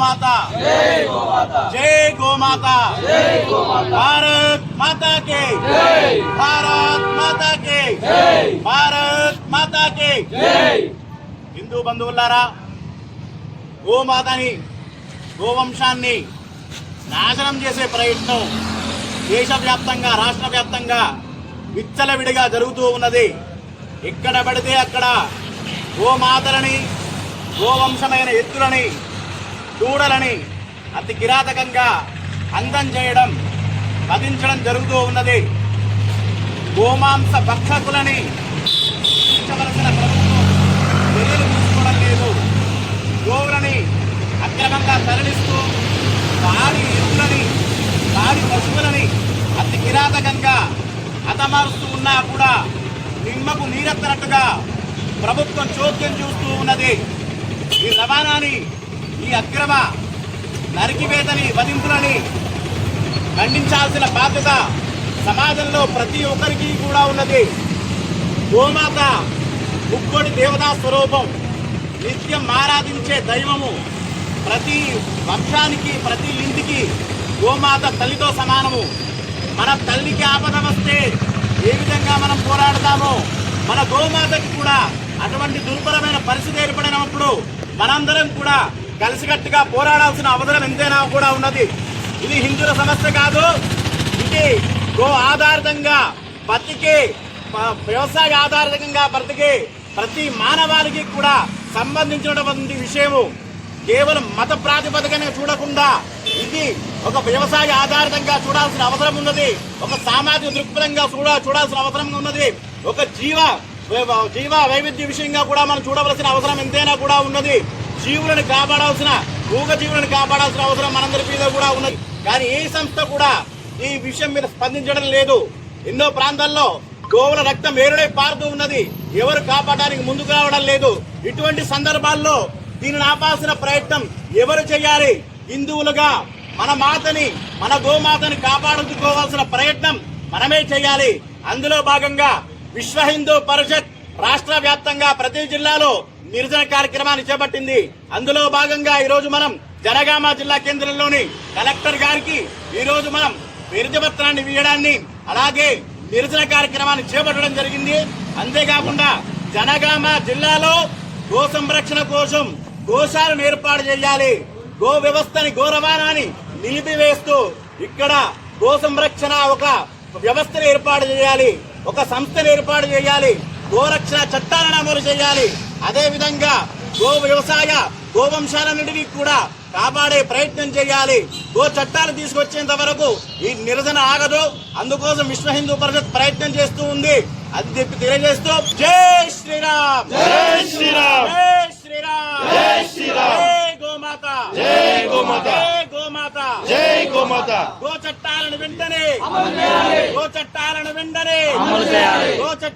गोमाता, जय गोमाता, भारत माता के, भारत माता के, भारत माता के। हिंदू बंधुవులారా, గోమాతని గోవంశాన్ని నాశనం చేసే ప్రయత్నం దేశవ్యాప్తంగా రాష్ట్ర వ్యాప్తంగా విచ్చలవిడిగా జరుగుతూ ఉన్నది. ఎక్కడ పడితే అక్కడ గోమాతలని గోవంశమైన ఎత్తులని దూడలని అతి కిరాతకంగా అంతం చేయడం వధించడం జరుగుతూ ఉన్నది. గోమాంస భక్షకులని శిక్షించవలసిన ప్రభుత్వం చర్యలు తీసుకోవడం లేదు. గోవులని అక్రమంగా తరలిస్తూ వాడి ఎత్తులని వాడి పశువులని అతి కిరాతకంగా హతమారుస్తూ ఉన్నా కూడా నిమ్మకు నీరెత్తనట్టుగా ప్రభుత్వం చోద్యం చూస్తూ ఉన్నది. ఈ రవాణాని, ఈ అక్రమ నరికివేతని వధింపులని ఖండించాల్సిన బాధ్యత సమాజంలో ప్రతి ఒక్కరికి కూడా ఉన్నది. గోమాత ముక్కోటి దేవతా స్వరూపం, నిత్యం ఆరాధించే దైవము. ప్రతి వంశానికి ప్రతి ఇంటికి గోమాత తల్లితో సమానము. మన తల్లికి ఆపద వస్తే ఏ విధంగా మనం పోరాడతామో మన గోమాతకి కూడా అటువంటి దుర్భరమైన పరిస్థితి ఏర్పడినప్పుడు మనందరం కూడా కలిసికట్టుగా పోరాడాల్సిన అవసరం ఎంతైనా కూడా ఉన్నది. ఇది హిందువుల సమస్య కాదు, ఇది గో ఆధారితంగా బతికే, వ్యవసాయ ఆధారితంగా బ్రతికే ప్రతి మానవాళికి కూడా సంబంధించినటువంటి విషయము. కేవలం మత ప్రాతిపదికన చూడకుండా ఇది ఒక వ్యవసాయ ఆధారితంగా చూడాల్సిన అవసరం ఉన్నది. ఒక సామాజిక దృక్పథంగా చూడాల్సిన అవసరం ఉన్నది. ఒక జీవ వైవిధ్య విషయంగా కూడా మనం చూడవలసిన అవసరం ఎంతైనా కూడా ఉన్నది. జీవులను కాపాడాల్సిన, మూగ జీవులను కాపాడాల్సిన అవసరం మనందరి మీద కూడా ఉన్నది. కానీ ఏ సంస్థ కూడా ఈ విషయం మీద స్పందించడం లేదు. ఎన్నో ప్రాంతాల్లో గోవుల రక్తం ఏరుడై పారుతూ ఉన్నది. ఎవరు కాపాడడానికి ముందుకు రావడం లేదు. ఇటువంటి సందర్భాల్లో దీనిని ఆపాల్సిన ప్రయత్నం ఎవరు చేయాలి? హిందువులుగా మన మాతని, మన గోమాతని కాపాడుకోవాల్సిన ప్రయత్నం మనమే చేయాలి. అందులో భాగంగా విశ్వ హిందూ పరిషత్ రాష్ట్ర వ్యాప్తంగా ప్రతి జిల్లాలో నిరసన కార్యక్రమాన్ని చేపట్టింది. అందులో భాగంగా ఈరోజు మనం జనగామ జిల్లా కేంద్రంలోని కలెక్టర్ గారికి ఈరోజు మనం వినతిపత్రాన్ని ఇవ్వడాన్ని, అలాగే నిరసన కార్యక్రమాన్ని చేపట్టడం జరిగింది. అంతేకాకుండా జనగామ జిల్లాలో గో సంరక్షణ కోసం గోశాలను ఏర్పాటు చేయాలి. గో వ్యవస్థని, గో రవాణాని నిలిపివేస్తూ ఇక్కడ గో సంరక్షణ ఒక వ్యవస్థను ఏర్పాటు చేయాలి, ఒక సంస్థను ఏర్పాటు చేయాలి, గోరక్షణ చట్టాలను అమలు చేయాలి. అదేవిధంగా గో వ్యవసాయ గోవంశాలన్నిటికీ కూడా కాపాడే ప్రయత్నం చేయాలి. గో చట్టాలు తీసుకొచ్చేంత వరకు ఈ నిరసన ఆగదు. అందుకోసం విశ్వ హిందూ పరిషత్ ప్రయత్నం చేస్తూ ఉంది. అది తెలియజేస్తూ జై శ్రీరామ్, జై శ్రీరామ్, జై శ్రీరామ్, జై శ్రీరామ్, జై గోమాత, జై గోమాత, జై గోమాత, జై గోమాత. గో చట్టాలను వెంటనే అమలు చేయాలి, గో చట్టాలను వెంటనే అమలు చేయాలి, గో